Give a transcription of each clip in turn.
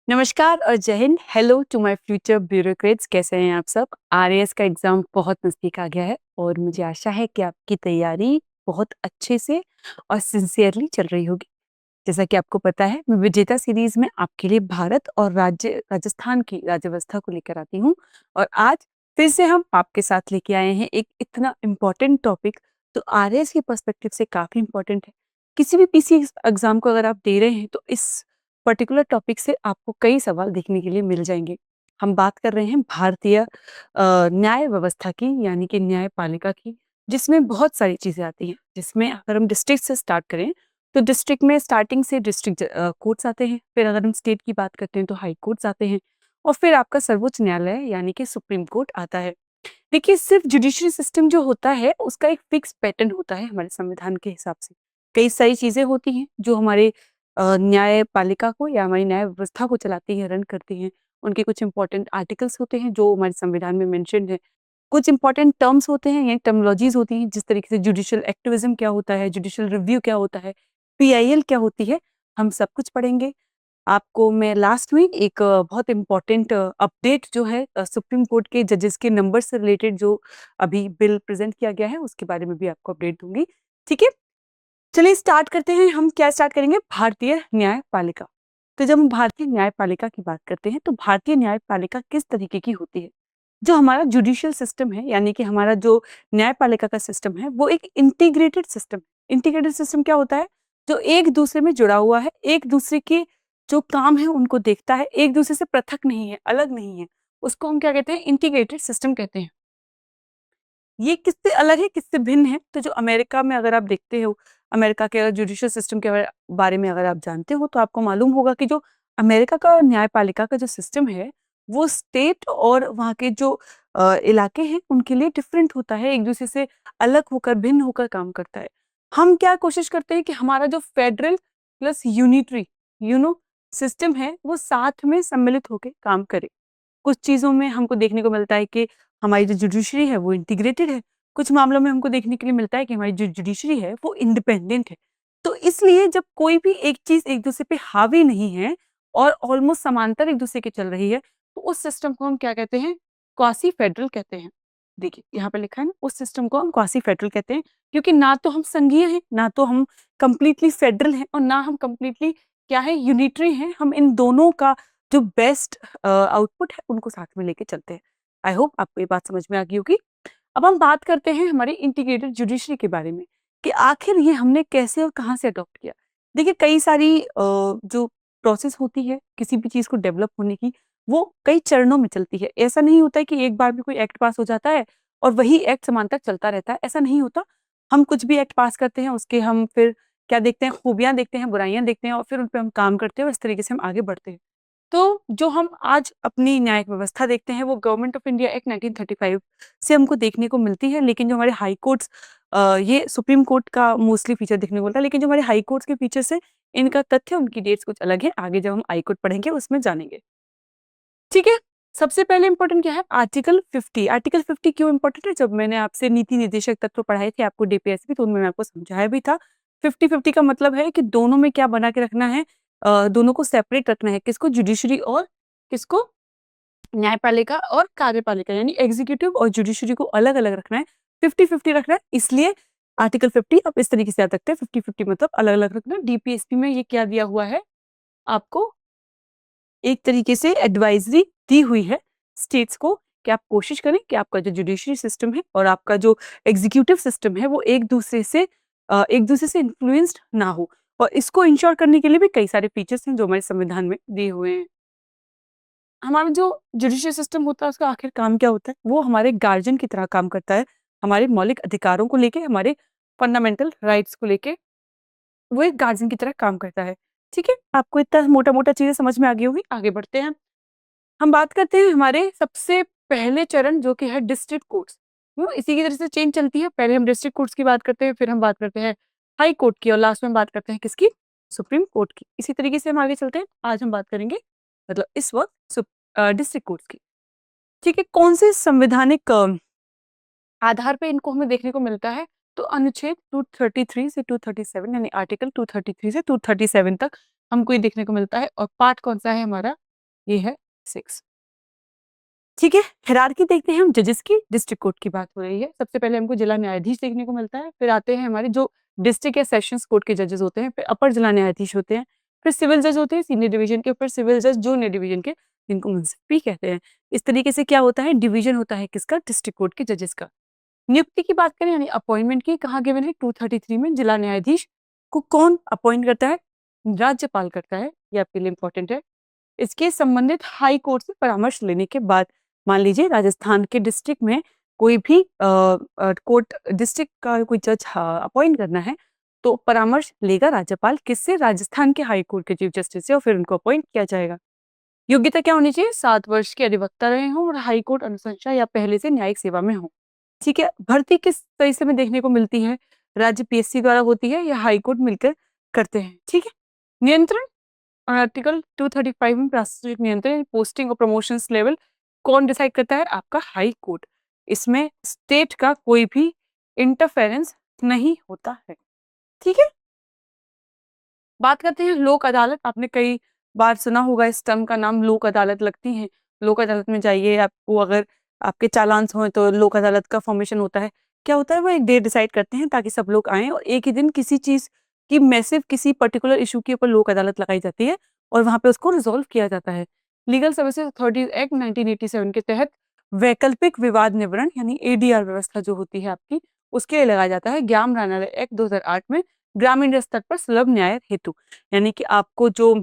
नमस्कार और जय हिंद। Hello to my future bureaucrats, कैसे हैं आप सब? आरएएस का एग्जाम बहुत नजदीक आ गया है और मुझे आशा है कि आपकी तैयारी बहुत अच्छे से और सिंसियरली चल रही होगी। जैसा कि आपको पता है, मैं विजेता सीरीज में आपके लिए भारत और राजस्थान की राज्य व्यवस्था को लेकर आती हूँ। और आज फिर से हम आपके साथ लेके आए हैं एक इतना इम्पोर्टेंट टॉपिक, तो आरएएस के पर्सपेक्टिव से काफी इम्पोर्टेंट है। किसी भी पीसी एग्जाम को अगर आप दे रहे हैं तो इस पर्टिकुलर टॉपिक से आपको कई सवाल देखने के लिए मिल जाएंगे। हम बात कर रहे हैं भारतीय न्याय व्यवस्था की, यानी कि न्यायपालिका की, जिसमें बहुत सारी चीजें आती हैं। जिसमें अगर हम डिस्ट्रिक्ट से स्टार्ट करें तो डिस्ट्रिक्ट में स्टार्टिंग से डिस्ट्रिक्ट कोर्ट्स आते हैं, फिर अगर हम स्टेट की बात करते हैं तो हाई कोर्ट्स आते हैं, और फिर आपका सर्वोच्च न्यायालय यानी कि सुप्रीम कोर्ट आता है। देखिए, सिर्फ जुडिशरी सिस्टम जो होता है उसका एक फिक्स पैटर्न होता है हमारे संविधान के हिसाब से। कई सारी चीजें होती हैं जो हमारे न्यायपालिका को या हमारी न्याय व्यवस्था को चलाती हैं, रन करती हैं। उनके कुछ इंपॉर्टेंट आर्टिकल्स होते हैं जो हमारे संविधान में मेंशन्ड है। कुछ इंपॉर्टेंट टर्म्स होते हैं या टर्मिनोलॉजीज होती हैं, जिस तरीके से जुडिशियल एक्टिविज्म क्या होता है, जुडिशियल रिव्यू क्या होता है, पीआईएल क्या होती है, हम सब कुछ पढ़ेंगे। आपको मैं लास्ट में एक बहुत इम्पोर्टेंट अपडेट जो है सुप्रीम कोर्ट के जजेस के नंबर से रिलेटेड जो अभी बिल प्रेजेंट किया गया है उसके बारे में भी आपको अपडेट दूंगी। ठीक है, चलिए स्टार्ट करते हैं। हम क्या स्टार्ट करेंगे? भारतीय न्यायपालिका। तो जब हम भारतीय न्यायपालिका की बात करते हैं तो भारतीय न्यायपालिका किस तरीके की होती है? जो हमारा जुडिशियल सिस्टम है, यानी कि हमारा जो न्यायपालिका का सिस्टम है, वो एक इंटीग्रेटेड सिस्टम। इंटीग्रेटेड सिस्टम क्या होता है? जो एक दूसरे में जुड़ा हुआ है, एक दूसरे के जो काम है उनको देखता है, एक दूसरे से पृथक नहीं है, अलग नहीं है। उसको हम क्या कहते हैं? इंटीग्रेटेड सिस्टम कहते हैं। ये किससे अलग है, किससे भिन्न है? तो जो अमेरिका में अगर आप देखते हो, अमेरिका के जुडिशियल सिस्टम के बारे में अगर आप जानते हो तो आपको मालूम होगा कि जो अमेरिका का न्यायपालिका का जो सिस्टम है, वो स्टेट और वहाँ के जो इलाके हैं उनके लिए डिफरेंट होता है, एक दूसरे से अलग होकर, भिन्न होकर काम करता है। हम क्या कोशिश करते हैं कि हमारा जो फेडरल प्लस यूनिटरी सिस्टम है वो साथ में सम्मिलित होकर काम करे। कुछ चीज़ों में हमको देखने को मिलता है कि हमारी जो जुडिशरी है वो इंटीग्रेटेड है। कुछ मामलों में हमको देखने के लिए मिलता है कि हमारी जो जुडिशरी है वो इंडिपेंडेंट है। तो इसलिए जब कोई भी एक चीज़ एक दूसरे पे हावी नहीं है और ऑलमोस्ट समांतर एक दूसरे के चल रही है, तो उस सिस्टम को हम क्या कहते हैं? क्वासी फेडरल कहते हैं। देखिए, यहाँ पे लिखा है ना, उस सिस्टम को हम क्वासी फेडरल कहते हैं, क्योंकि ना तो हम संघीय हैं, ना तो हम कंप्लीटली फेडरल हैं और ना हम कंप्लीटली क्या है? यूनिटरी हैं। हम इन दोनों का जो बेस्ट आउटपुट है उनको साथ में लेके चलते हैं। आई होप आपको ये बात समझ में आ गई होगी। अब हम बात करते हैं हमारी इंटीग्रेटेड जुडिशरी के बारे में कि आखिर ये हमने कैसे और कहाँ से अडॉप्ट किया। देखिए, कई सारी जो प्रोसेस होती है किसी भी चीज़ को डेवलप होने की, वो कई चरणों में चलती है। ऐसा नहीं होता है कि एक बार में कोई एक्ट पास हो जाता है और वही एक्ट समांतर चलता रहता है, ऐसा नहीं होता। हम कुछ भी एक्ट पास करते हैं, उसके हम फिर क्या देखते हैं? खूबियाँ देखते हैं, बुराइयाँ देखते हैं और फिर उन पे हम काम करते हैं और इस तरीके से हम आगे बढ़ते हैं। तो जो हम आज अपनी न्यायिक व्यवस्था देखते हैं वो गवर्नमेंट ऑफ इंडिया एक्ट 1935 से हमको देखने को मिलती है। लेकिन जो हमारे हाई कोर्ट्स, ये सुप्रीम कोर्ट का मोस्टली फीचर देखने को मिलता है, लेकिन जो हमारे हाई कोर्ट्स के फीचर्स है, इनका तथ्य, उनकी डेट्स कुछ अलग है। आगे जब हम हाई कोर्ट पढ़ेंगे उसमें जानेंगे। ठीक है, सबसे पहले इंपॉर्टेंट क्या है? आर्टिकल 50। आर्टिकल 50 क्यों इंपॉर्टेंट है? जब मैंने आपसे नीति निर्देशक तत्व पढ़ाए थे आपको डीपीएसपी, तो उनमें मैं आपको समझाया भी था। 50-50 का मतलब है कि दोनों में क्या बना के रखना है? दोनों को सेपरेट रखना है। किसको? जुडिशरी और किसको? न्यायपालिका और कार्यपालिका, यानी एग्जीक्यूटिव और जुडिशरी को अलग अलग रखना है। 50-50 रखना है, इसलिए आर्टिकल 50 आप इस तरीके से याद रखते हैं। 50-50 मतलब अलग अलग रखना। डीपीएसपी में ये क्या दिया हुआ है आपको? एक तरीके से एडवाइजरी दी हुई है स्टेट्स को कि आप कोशिश करें कि आपका जो जुडिशरी सिस्टम है और आपका जो एग्जीक्यूटिव सिस्टम है वो एक दूसरे से इन्फ्लुएंस्ड ना हो। और इसको इंश्योर करने के लिए भी कई सारे फीचर्स हैं जो हमारे संविधान में दिए हुए हैं। हमारा जो जुडिशियल सिस्टम होता है उसका आखिर काम क्या होता है? वो हमारे गार्जियन की तरह काम करता है। हमारे मौलिक अधिकारों को लेके, हमारे फंडामेंटल राइट्स को लेके वो एक गार्जियन की तरह काम करता है। ठीक है, आपको इतना मोटा मोटा चीजें समझ में आ गई होगी। आगे बढ़ते हैं। हम बात करते हैं हमारे सबसे पहले चरण जो कि है डिस्ट्रिक्ट कोर्ट्स। इसी की तरह से चेन चलती है। पहले हम डिस्ट्रिक्ट कोर्ट्स की बात करते हैं, फिर हम बात करते हैं हाई कोर्ट की और लास्ट में बात करते हैं किसकी? सुप्रीम कोर्ट की। इसी तरीके से हम आगे चलते हैं। आज हम बात करेंगे, मतलब इस वक्त, डिस्ट्रिक्ट कोर्ट्स की। ठीक है, कौन से संवैधानिक आधार पे इनको हमें देखने को मिलता है? तो अनुच्छेद 233 से 237, यानी आर्टिकल 233 से 237 तक हमको ये देखने को मिलता है। और पार्ट कौन सा है हमारा? ये है 6। ठीक है, हायरार्की देखते हैं हम जजेस की। डिस्ट्रिक्ट कोर्ट की बात हो रही है। सबसे पहले हमको जिला न्यायाधीश देखने को मिलता है, फिर आते हैं हमारे जो डिस्ट्रिक्ट या सेशंस कोर्ट के जजेस होते हैं, फिर अपर जिला न्यायाधीश होते हैं, फिर सिविल जज होते हैं सीनियर डिवीजन के, फिर सिविल जज जूनियर डिवीजन के, जिनको मुंसिफ भी कहते हैं। इस तरीके से क्या होता है, डिवीजन होता है किसका, डिस्ट्रिक्ट कोर्ट के जजेस का। नियुक्ति की बात करें यानी अपॉइंटमेंट की, कहाँ गिवन है 233 में। जिला न्यायाधीश को कौन अपॉइंट करता है, राज्यपाल करता है। ये आपके लिए इंपॉर्टेंट है। इसके संबंधित हाई कोर्ट से परामर्श लेने के बाद, मान लीजिए राजस्थान के डिस्ट्रिक्ट में कोई भी कोर्ट डिस्ट्रिक्ट का कोई जज अपॉइंट करना है, तो परामर्श लेगा राज्यपाल किससे, राजस्थान के हाई कोर्ट के चीफ जस्टिस से, और फिर उनको अपॉइंट किया जाएगा। योग्यता क्या होनी चाहिए, 7 वर्ष के अधिवक्ता रहे हों और हाई कोर्ट अनुशंसा या पहले से न्यायिक सेवा में हो। ठीक है, भर्ती किस तरीके में देखने को मिलती है, राज्य पीएससी द्वारा होती है या हाई कोर्ट मिलकर करते हैं। ठीक है, नियंत्रण आर्टिकल 235 में प्रशासनिक नियंत्रण, पोस्टिंग और प्रमोशंस लेवल कौन डिसाइड करता है, आपका हाई कोर्ट। इसमें स्टेट का कोई भी इंटरफेरेंस नहीं होता है। ठीक है, बात करते हैं लोक अदालत। आपने कई बार सुना होगा इस टर्म का नाम, लोक अदालत लगती है। लोक अदालत में जाइए, आपको अगर आपके चालान हो तो लोक अदालत का फॉर्मेशन होता है। क्या होता है, वो एक डेट डिसाइड करते हैं ताकि सब लोग आएं और एक ही दिन किसी चीज की मैसिव किसी पर्टिकुलर इशू के ऊपर लोक अदालत लगाई जाती है और वहां पे उसको रिजोल्व किया जाता है। लीगल सर्विसेज अथॉरिटीज एक्ट 1987 के तहत वैकल्पिक विवाद निवारण यानी एडीआर व्यवस्था जो होती है आपकी, उसके लिए लगाया जाता है। ग्राम न्यायालय एक्ट 2008 में ग्रामीण स्तर पर सुलभ न्याय हेतु, यानी कि आपको जो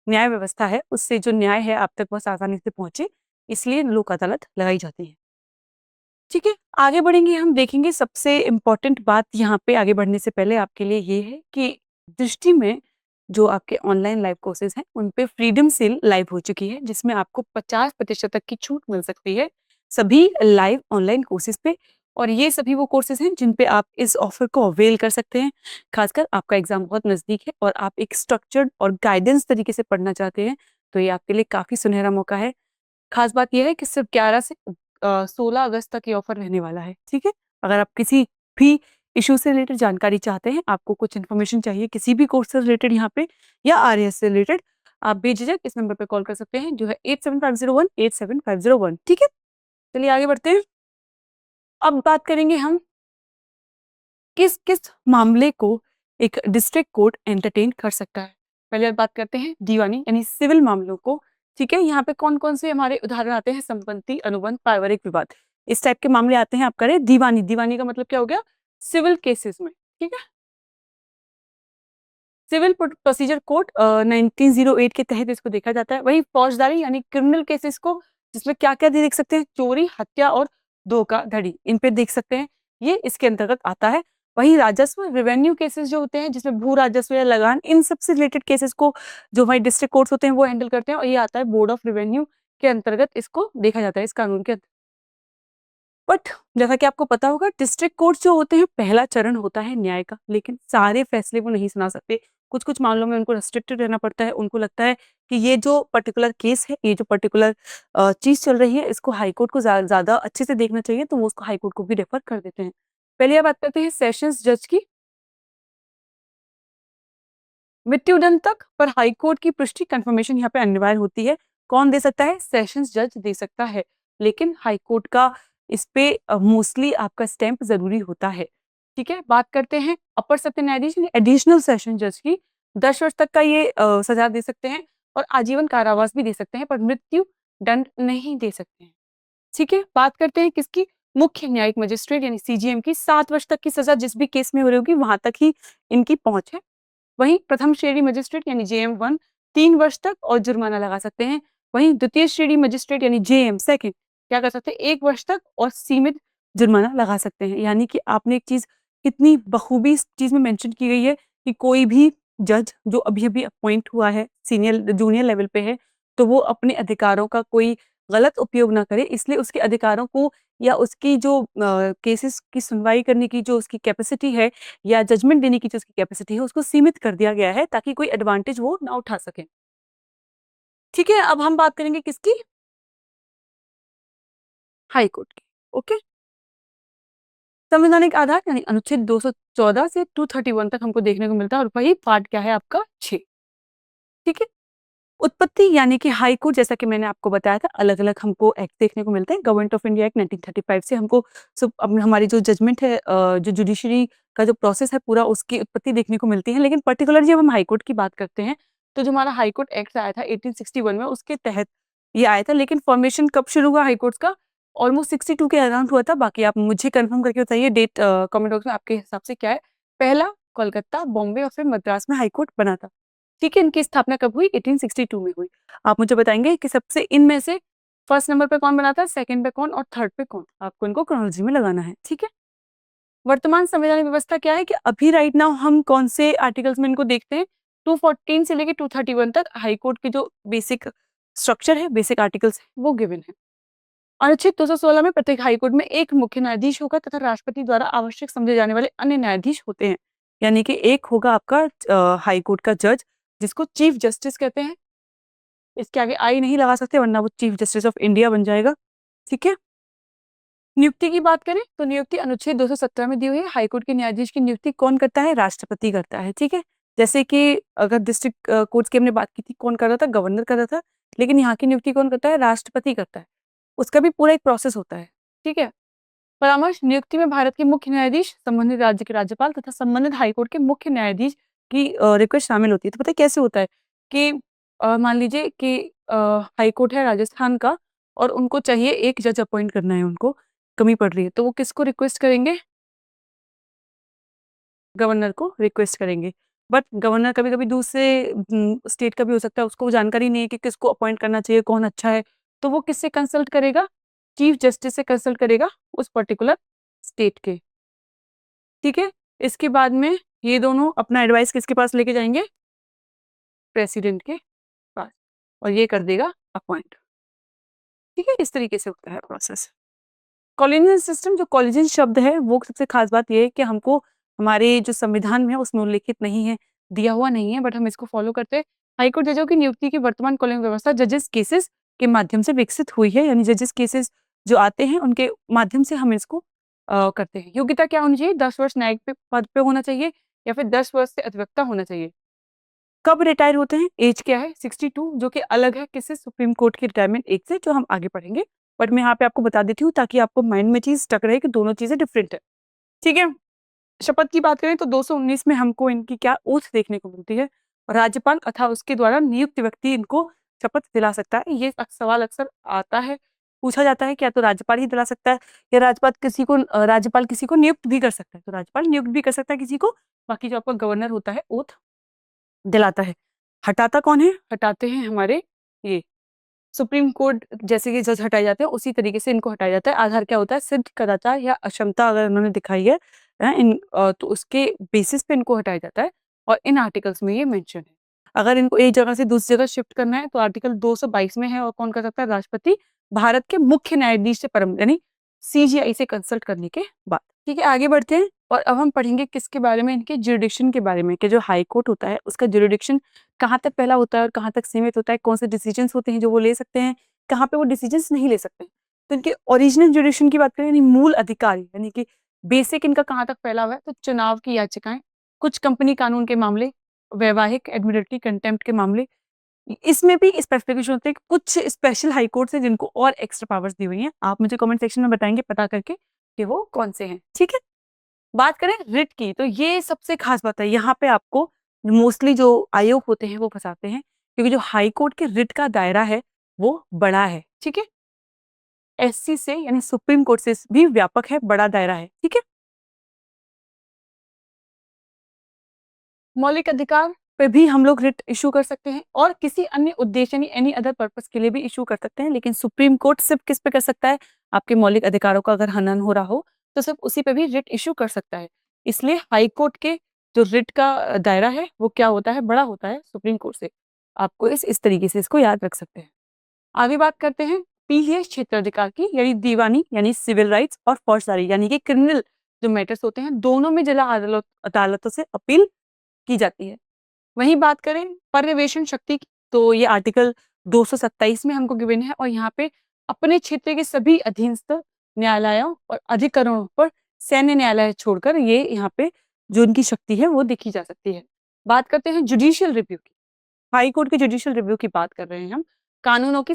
न्याय व्यवस्था है उससे जो न्याय है आप तक बहुत आसानी से पहुंचे, इसलिए लोक अदालत लगाई जाती है। ठीक है, आगे बढ़ेंगे, हम देखेंगे सबसे इंपॉर्टेंट बात यहाँ पे आगे बढ़ने से पहले आपके लिए ये है कि दृष्टि में जो आपके ऑनलाइन लाइव कोर्सेज हैं उन पे फ्रीडम सेल लाइव हो चुकी है, जिसमें आपको 50% तक की छूट मिल सकती है सभी लाइव ऑनलाइन कोर्सेज पे। और ये सभी वो कोर्सेज हैं जिन पे आप इस ऑफर को अवेल कर सकते हैं। खासकर आपका एग्जाम बहुत नजदीक है और आप एक स्ट्रक्चर्ड और गाइडेंस तरीके से पढ़ना चाहते हैं, तो ये आपके लिए काफी सुनहरा मौका है। खास बात यह है कि सिर्फ 11 से 16 अगस्त तक ये ऑफर रहने वाला है। ठीक है, अगर आप किसी भी इशू से रिलेटेड जानकारी चाहते हैं, आपको कुछ इन्फॉर्मेशन चाहिए किसी भी कोर्स से रिलेटेड यहाँ पे या आरएएस से रिलेटेड, आप बेझिझक इस नंबर पे कॉल कर सकते हैं जो है 8750187501। ठीक है, चलिए आगे बढ़ते हैं। अब बात करेंगे हम किस किस मामले को एक डिस्ट्रिक्ट कोर्ट एंटरटेन कर सकता है। पहले बात करते हैं दीवानी यानी सिविल मामलों को। ठीक है, यहाँ पे कौन कौन से हमारे उदाहरण आते हैं, संपत्ति, अनुबंध, पारिवारिक विवाद, इस टाइप के मामले आते हैं। आप करें दीवानी, दीवानी का मतलब क्या हो गया, सिविल केसेस में। ठीक है, सिविल प्रोसीजर कोड 1908 के तहत इसको देखा जाता है। वही फौजदारी यानी क्रिमिनल केसेस को, जिसमें क्या क्या देख सकते हैं, चोरी, हत्या और धोखाधड़ी, इन पे देख सकते हैं, ये इसके अंतर्गत आता है। वही राजस्व रेवेन्यू केसेस जो होते हैं, जिसमें भू राजस्व या लगान, इन सबसे रिलेटेड केसेस को जो हमारे डिस्ट्रिक्ट कोर्ट्स होते हैं वो हैंडल करते हैं, और ये आता है बोर्ड ऑफ रेवेन्यू के अंतर्गत, इसको देखा जाता है इस कानून के। बट जैसा कि आपको पता होगा, डिस्ट्रिक्ट कोर्ट जो होते हैं पहला चरण होता है न्याय का, लेकिन सारे फैसले वो नहीं सुना सकते। कुछ कुछ मामलों में उनको रेस्ट्रिक्टेड रहना पड़ता है। उनको लगता है कि ये जो पर्टिकुलर केस है, ये जो पर्टिकुलर चीज चल रही है, इसको हाई कोर्ट को ज्यादा अच्छे से देखना चाहिए, तो वो उसको हाई कोर्ट को भी रेफर कर देते हैं। पहले आप बात करते हैं सेशंस जज की। मृत्युदंड तक पर हाई कोर्ट की पुष्टि कंफर्मेशन यहाँ पे अनिवार्य होती है। कौन दे सकता है, सेशंस जज दे सकता है, लेकिन हाई कोर्ट का इस पे मोस्टली आपका स्टैंप जरूरी होता है। ठीक है, बात करते हैं अपर सत्र न्यायाधीश एडिशनल सेशन जज की। 10 वर्ष तक का ये सजा दे सकते हैं और आजीवन कारावास भी दे सकते हैं, पर मृत्यु दंड नहीं दे सकते हैं। ठीक है, बात करते हैं किसकी, मुख्य न्यायिक मजिस्ट्रेट यानी सीजीएम की। 7 वर्ष तक की सजा जिस भी केस में हो रही होगी वहां तक ही इनकी पहुंच है। वहीं प्रथम श्रेणी मजिस्ट्रेट यानी जेएम 1 3 वर्ष तक और जुर्माना लगा सकते हैं। वहीं द्वितीय श्रेणी मजिस्ट्रेट यानी जेएम सेकंड क्या कर सकते हैं, 1 वर्ष तक और सीमित जुर्माना लगा सकते हैं। यानी कि आपने एक चीज कितनी बखूबी इस चीज में मेंशन की गई है कि कोई भी जज जो अभी अभी अपॉइंट हुआ है, सीनियर जूनियर लेवल पे है, तो वो अपने अधिकारों का कोई गलत उपयोग ना करे, इसलिए उसके अधिकारों को या उसकी जो केसेस की सुनवाई करने की जो उसकी कैपेसिटी है या जजमेंट देने की जो उसकी कैपेसिटी है, उसको सीमित कर दिया गया है ताकि कोई एडवांटेज वो ना उठा सके। ठीक है, अब हम बात करेंगे किसकी, हाई कोर्ट की। ओके, संवैधानिक आधार यानी अनुच्छेद 214 से 231 तक हमको देखने को मिलता है, और वही पार्ट क्या है आपका 6। ठीक है, उत्पत्ति यानी कि हाई कोर्ट, जैसा कि मैंने आपको बताया था, अलग-अलग हमको एक्ट देखने को मिलते हैं। गवर्नमेंट ऑफ इंडिया एक्ट 1935 से हमको हमारी जो जजमेंट है, जो जुडिशरी का जो प्रोसेस है पूरा, उसकी उत्पत्ति देखने को मिलती है। लेकिन पर्टिकुलर जब हम हाई कोर्ट की बात करते हैं, तो जो हमारा हाई कोर्ट एक्ट आया था 1861 में, उसके तहत ये आया था। लेकिन फॉर्मेशन कब शुरू हुआ हाई कोर्ट का? ऑलमोस्ट 62 के अराउंड हुआ था। बाकी आप मुझे कन्फर्म करके बताइए डेट, कमेंट बॉक्स में आपके हिसाब से क्या है? पहला कोलकाता, बॉम्बे और फिर मद्रास में हाई कोर्ट बना था। ठीक है, इनकी स्थापना कब हुई? 1862 में हुई। आप मुझे बताएँगे कि सबसे इनमें से फर्स्ट नंबर पे कौन बना था, सेकंड पे कौन और थर्ड पे कौन? आपको इनको क्रोनोलॉजी में लगाना है, ठीक है? वर्तमान संवैधानिक व्यवस्था क्या है कि अभी राइट नाउ हम कौन से आर्टिकल्स में इनको देखते हैं? 214 से लेके 231 तक हाई कोर्ट के जो बेसिक स्ट्रक्चर है, बेसिक आर्टिकल्स हैं, वो गिवन है। अनुच्छेद 216 में प्रत्येक हाई कोर्ट में एक मुख्य न्यायाधीश होगा तथा राष्ट्रपति द्वारा आवश्यक समझे जाने वाले अन्य न्यायाधीश होते हैं। यानी कि एक होगा आपका हाई कोर्ट का जज, जिसको चीफ जस्टिस कहते हैं। इसके आगे आई नहीं लगा सकते, वरना वो चीफ जस्टिस ऑफ इंडिया बन जाएगा। ठीक है? नियुक्ति की बात करें तो नियुक्ति अनुच्छेद 217 में दी हुई है। हाईकोर्ट के न्यायाधीश की नियुक्ति कौन करता है? राष्ट्रपति करता है। ठीक है? जैसे कि अगर डिस्ट्रिक्ट कोर्ट्स की हमने बात की थी, कौन कर रहा था? गवर्नर कर रहा था। लेकिन यहाँ की नियुक्ति कौन करता है? राष्ट्रपति करता है। उसका भी पूरा एक प्रोसेस होता है। ठीक है? परामर्श नियुक्ति में भारत के मुख्य न्यायाधीश, संबंधित राज्य के राज्यपाल तथा संबंधित हाईकोर्ट के मुख्य न्यायाधीश की रिक्वेस्ट शामिल होती है। तो पता है कैसे होता है कि मान लीजिए कि हाईकोर्ट है राजस्थान का और उनको चाहिए एक जज अपॉइंट करना है, उनको कमी पड़ रही है, तो वो किसको रिक्वेस्ट करेंगे? गवर्नर को रिक्वेस्ट करेंगे। बट गवर्नर कभी-कभी दूसरे स्टेट का भी हो सकता है, उसको जानकारी नहीं है कि किसको अपॉइंट करना चाहिए, कौन अच्छा है, तो वो किससे कंसल्ट करेगा? चीफ जस्टिस से कंसल्ट करेगा उस पर्टिकुलर स्टेट के। ठीक है? इसके बाद में ये दोनों अपना एडवाइस किसके पास लेके जाएँगे? प्रेसिडेंट के पास, और ये कर देगा अपॉइंट। ठीक है? इस तरीके से होता है प्रोसेस। कॉलोनियल सिस्टम, जो कॉलेजियन शब्द है, वो सबसे खास बात ये है कि हमको हमारे जो संविधान में है उसमें उल्लिखित नहीं है, दिया हुआ नहीं है, बट हम इसको फॉलो करते हैं। हाईकोर्ट जजों की नियुक्ति की वर्तमान कॉलोनियल व्यवस्था जजेस केसेस के माध्यम से विकसित हुई है, यानी जजेस केसेस जो आते हैं उनके माध्यम से हम इसको करते हैं। योग्यता क्या होनी चाहिए? 10 वर्ष न्यायिक पद पे होना चाहिए या फिर 10 वर्ष से अधिवक्ता होना चाहिए। कब रिटायर होते हैं? एज क्या है? 62, जो कि अलग है किससे? सुप्रीम कोर्ट की रिटायरमेंट एज से, जो हम आगे पढ़ेंगे। बट मैं यहाँ पे आपको बता देती हूँ ताकि आपको माइंड में चीज़ स्टक रहे कि दोनों चीज़ें डिफरेंट है। ठीक है? शपथ की बात करें तो 219 में हमको इनकी क्या ओथ देखने को मिलती है। राज्यपाल अथवा उसके द्वारा नियुक्त व्यक्ति इनको शपथ दिला सकता है। ये सवाल अक्सर आता है, पूछा जाता है, क्या तो राज्यपाल ही दिला सकता है या राज्यपाल किसी को नियुक्त भी कर सकता है। तो राज्यपाल नियुक्त भी कर सकता है किसी को, बाकी जो आपका गवर्नर होता है ओथ दिलाता है। हटाता कौन है? हटाते हैं हमारे ये सुप्रीम कोर्ट, जैसे कि जज हटाए जाते हैं उसी तरीके से इनको हटाया जाता है। आधार क्या होता है? सिद्ध कदाचार या अक्षमता अगर उन्होंने दिखाई है, तो उसके बेसिस पे इनको हटाया जाता है और इन आर्टिकल्स में ये मेंशन है। अगर इनको एक जगह से दूसरी जगह शिफ्ट करना है तो आर्टिकल 222 में है, और कौन कर सकता है? राष्ट्रपति, भारत के मुख्य न्यायाधीश से परम यानी सीजीआई से कंसल्ट करने के बाद। ठीक है, आगे बढ़ते हैं और अब हम पढ़ेंगे किसके बारे में? इनके ज्यूरिडिक्शन के बारे में, कि जो हाई कोर्ट होता है उसका ज्यूरिडिक्शन कहाँ तक फैला होता है और कहाँ तक सीमित होता है, कौन से डिसीजंस होते हैं जो वो ले सकते हैं, कहाँ पे वो डिसीजंस नहीं ले सकते। तो इनके ओरिजिनल ज्यूरिडिक्शन की बात करें, यानी मूल अधिकार, यानी कि बेसिक इनका कहाँ तक फैला हुआ है, तो चुनाव की याचिकाएं, कुछ कंपनी कानून के मामले, वैवाहिक एडमिनिस्ट्रेटिव कंटेम्प्ट के मामले, इसमें भी स्पेसिफिकेशन होते हैं कि कुछ स्पेशल हाई कोर्ट्स हैं जिनको और एक्स्ट्रा पावर्स दी हुई हैं। आप मुझे कमेंट सेक्शन में बताएंगे पता करके कि वो कौन से हैं। ठीक है, बात करें रिट की, तो ये सबसे खास बात है। यहाँ पे आपको मोस्टली जो आयोग होते हैं वो फंसाते हैं, क्योंकि जो हाई कोर्ट के रिट का दायरा है वो बड़ा है। ठीक है, एससी से यानी सुप्रीम कोर्ट से भी व्यापक है, बड़ा दायरा है। ठीक है, मौलिक अधिकार पे भी हम लोग रिट इशू कर सकते हैं और किसी अन्य उद्देश्य यानी एनी अदर पर्पस के लिए भी इशू कर सकते हैं। लेकिन सुप्रीम कोर्ट सिर्फ किस पे कर सकता है? आपके मौलिक अधिकारों का अगर हनन हो रहा हो तो सिर्फ उसी पे भी रिट इशू कर सकता है। इसलिए हाई कोर्ट के जो रिट का दायरा है वो क्या होता है? बड़ा होता है सुप्रीम कोर्ट से। आपको इस तरीके से इसको याद रख सकते हैं। आगे बात करते हैं पीसीएस क्षेत्राधिकार की, यानी दीवानी यानी सिविल राइट्स और फौजदारी यानी कि क्रिमिनल जो मैटर्स होते हैं, दोनों में जिला अदालतों से अपील की जाती है। वहीं बात करें पर्यवेक्षण शक्ति की, तो ये आर्टिकल 227 में हमको गिवन है और यहाँ पे अपने क्षेत्र के सभी अधीनस्थ न्यायालयों और अधिकरणों पर सैन्य न्यायालय छोड़कर ये यहाँ पे जो इनकी शक्ति है वो देखी जा सकती है। बात करते हैं जुडिशियल रिव्यू की। हाई कोर्ट के जुडिशियल रिव्यू की बात कर रहे हैं हम। कानूनों की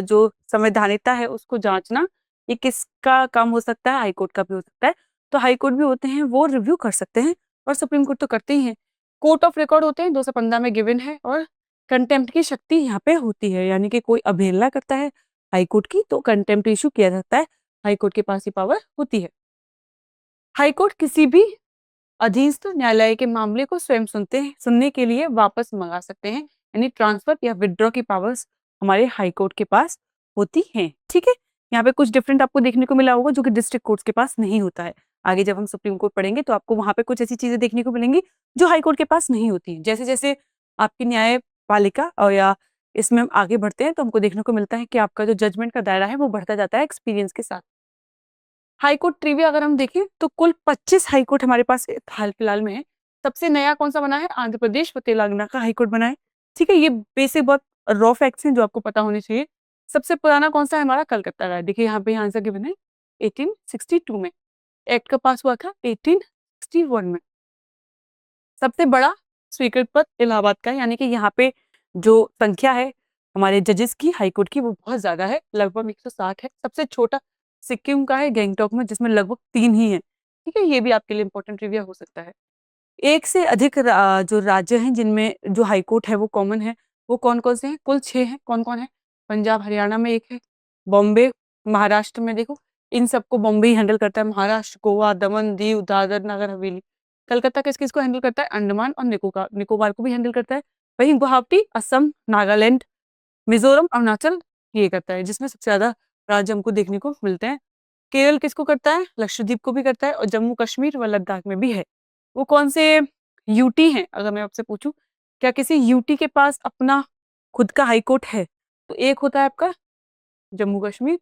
जो संवैधानिकता है उसको जांचना, ये किसका काम हो सकता है? हाई कोर्ट का भी हो सकता है। तो हाई कोर्ट भी होते हैं, वो रिव्यू कर सकते हैं, और सुप्रीम कोर्ट तो करते ही हैं। कोर्ट ऑफ रिकॉर्ड होते हैं, 215 में गिवन है, और कंटेम्प्ट की शक्ति यहाँ पे होती है, यानी कि कोई अवहेलना करता है हाई कोर्ट की तो कंटेम्प्ट इशू किया जाता है। हाई कोर्ट के पास ये पावर होती है। हाई कोर्ट किसी भी अधीनस्थ न्यायालय के मामले को स्वयं सुनने के लिए वापस मंगा सकते हैं, यानी ट्रांसफर या विथड्रॉ की पावर्स हमारे हाई कोर्ट के पास होती हैं। ठीक है, यहाँ पे कुछ डिफरेंट आपको देखने को मिला होगा जो कि डिस्ट्रिक्ट कोर्ट्स के पास नहीं होता है। आगे जब हम सुप्रीम कोर्ट पढ़ेंगे तो आपको वहां पे कुछ ऐसी चीजें देखने को मिलेंगी जो हाई कोर्ट के पास नहीं होती हैं। जैसे जैसे आपकी न्यायपालिका और या इसमें हम आगे बढ़ते हैं तो हमको देखने को मिलता है कि आपका जो जजमेंट का दायरा है वो बढ़ता जाता है एक्सपीरियंस के साथ। हाई कोर्ट ट्रिविया अगर हम देखें तो कुल 25 हाई कोर्ट हमारे पास हाल फिलहाल में है। सबसे नया कौन सा बना है? आंध्र प्रदेश व तेलंगाना का हाई कोर्ट बना है। ठीक है, ये बेसिक बहुत रॉ फैक्ट्स हैं जो आपको पता होने चाहिए। सबसे पुराना कौन सा है? हमारा कलकत्ता का है। देखिए यहाँ पे आंसर गिवन है 1862 में। एक्ट का पास हुआ था 1861 में। सबसे बड़ा स्वीकृत पद इलाहाबाद का है, यानी कि यहाँ पे जो संख्या है हमारे जजेस की हाई कोर्ट की वो बहुत ज्यादा है, लगभग 160 है। सबसे छोटा सिक्किम का है गैंगटॉक में, जिसमें लगभग 3 ही है। ठीक है, ये भी आपके लिए इंपॉर्टेंट रिव्यू हो सकता है। एक से अधिक जो राज्य हैं जिनमें जो हाई कोर्ट है वो कॉमन है, वो कौन कौन से हैं? कुल 6 हैं। कौन कौन है? पंजाब हरियाणा में एक है, बॉम्बे महाराष्ट्र में, देखो इन सबको बॉम्बे ही हैंडल करता है। महाराष्ट्र, गोवा, दमन, दीव, दादर नगर हवेली। कलकत्ता किस किस को हैंडल करता है? अंडमान और निकोबार को भी हैंडल करता है। वहीं गुवाहाटी असम, नागालैंड, मिजोरम, अरुणाचल ये करता है, जिसमें सबसे ज्यादा राज्य हमको देखने को मिलते हैं। केरल किसको करता है? लक्षद्वीप को भी करता है, और जम्मू कश्मीर व लद्दाख में भी है। वो कौन से यूटी हैं? अगर मैं आपसे पूछूं, क्या किसी यूटी के पास अपना खुद का हाई कोर्ट है? तो एक होता है आपका जम्मू कश्मीर,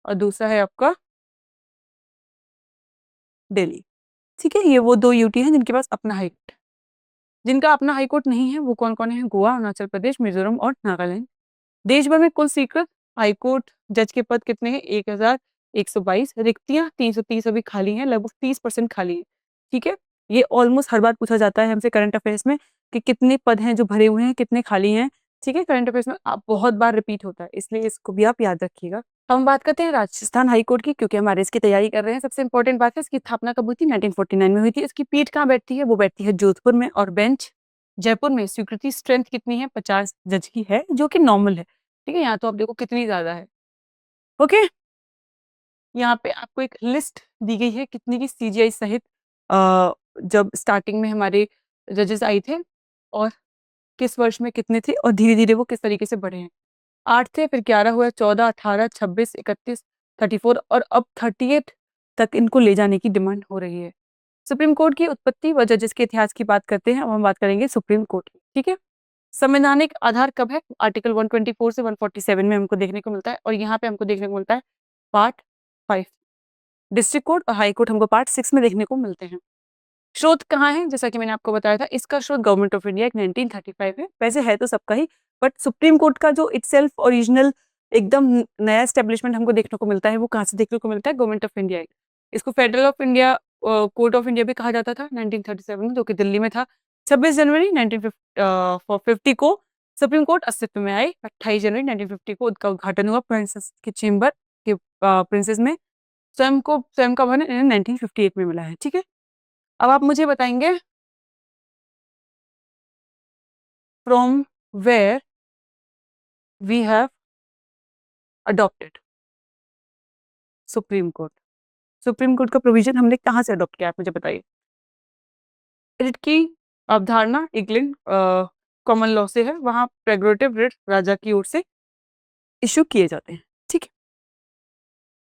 और दूसरा है आपका दिल्ली। ठीक है, ये वो 2 यूटी हैं जिनके पास अपना हाई कोर्ट है। जिनका अपना हाई कोर्ट नहीं है वो कौन कौन है? गोवा, अरुणाचल प्रदेश, मिजोरम और नागालैंड। देश भर में कुल स्वीकृत हाई कोर्ट जज के पद कितने हैं? 1122। रिक्तियां 330 अभी खाली हैं, लगभग 30% खाली है। ठीक है, ये ऑलमोस्ट हर बार पूछा जाता है हमसे करंट अफेयर्स में कि कितने पद हैं जो भरे हुए हैं, कितने खाली हैं। ठीक है, करंट अफेयर्स में आप बहुत बार रिपीट होता है, इसलिए इसको भी आप याद रखिएगा। हम बात करते हैं राजस्थान हाई कोर्ट की, क्योंकि हमारे इसकी तैयारी कर रहे हैं। सबसे इंपॉर्टेंट बात है इसकी स्थापना कब हुई थी? 1949 में हुई थी। इसकी पीठ कहाँ बैठती है? वो बैठती है जोधपुर में, और बेंच जयपुर में। स्वीकृति स्ट्रेंथ कितनी है? 50 जज की है, जो कि नॉर्मल है। ठीक है, यहाँ तो आप देखो कितनी ज्यादा है। ओके, यहाँ पे आपको एक लिस्ट दी गई है कितनी की सीजीआई सहित जब स्टार्टिंग में हमारे जजेस आए थे, और किस वर्ष में कितने थे, और धीरे धीरे वो किस तरीके से बढ़े हैं। 8 थे, फिर 11 हुआ, 14, 18, 26, 31, 34, और अब 38 तक इनको ले जाने की डिमांड हो रही है। सुप्रीम कोर्ट की उत्पत्ति व जजेस के इतिहास की बात करते हैं। अब हम बात करेंगे सुप्रीम कोर्ट की। ठीक है, संवैधानिक आधार कब है? आर्टिकल 124 से 147 में हमको देखने को मिलता है, और यहाँ पे हमको देखने को मिलता है पार्ट 5। डिस्ट्रिक्ट कोर्ट और हाई कोर्ट हमको पार्ट 6 में देखने को मिलते हैं। स्रोत कहाँ है? जैसा कि मैंने आपको बताया था, इसका स्रोत गवर्नमेंट ऑफ इंडिया एक 1935 है। वैसे है तो सबका ही, बट सुप्रीम कोर्ट का जो इटसेल्फ ओरिजिनल एकदम नया एस्टेब्लिशमेंट हमको देखने को मिलता है, वो कहाँ से देखने को मिलता है? Government of India. इसको federal of India court of India भी कहा जाता था 1937 में, जो कि दिल्ली में था। 26 जनवरी 1950 को सुप्रीम कोर्ट अस्तित्व में आई। 28 जनवरी 1950 को उसका उद्घाटन हुआ प्रिंसेस के चेम्बर के प्रिंसेस में। स्वयं का भवन 1958 में मिला है। ठीक है, अब आप मुझे बताएंगे from where we have adopted Supreme Court. Supreme Court का प्रोविजन हमने कहाँ से अडॉप्ट किया, आप मुझे बताइए। रिट की अवधारणा इंग्लैंड कॉमन लॉ से है, वहां प्रेरोगेटिव रिट राजा की ओर से इशू किए जाते हैं। ठीक है,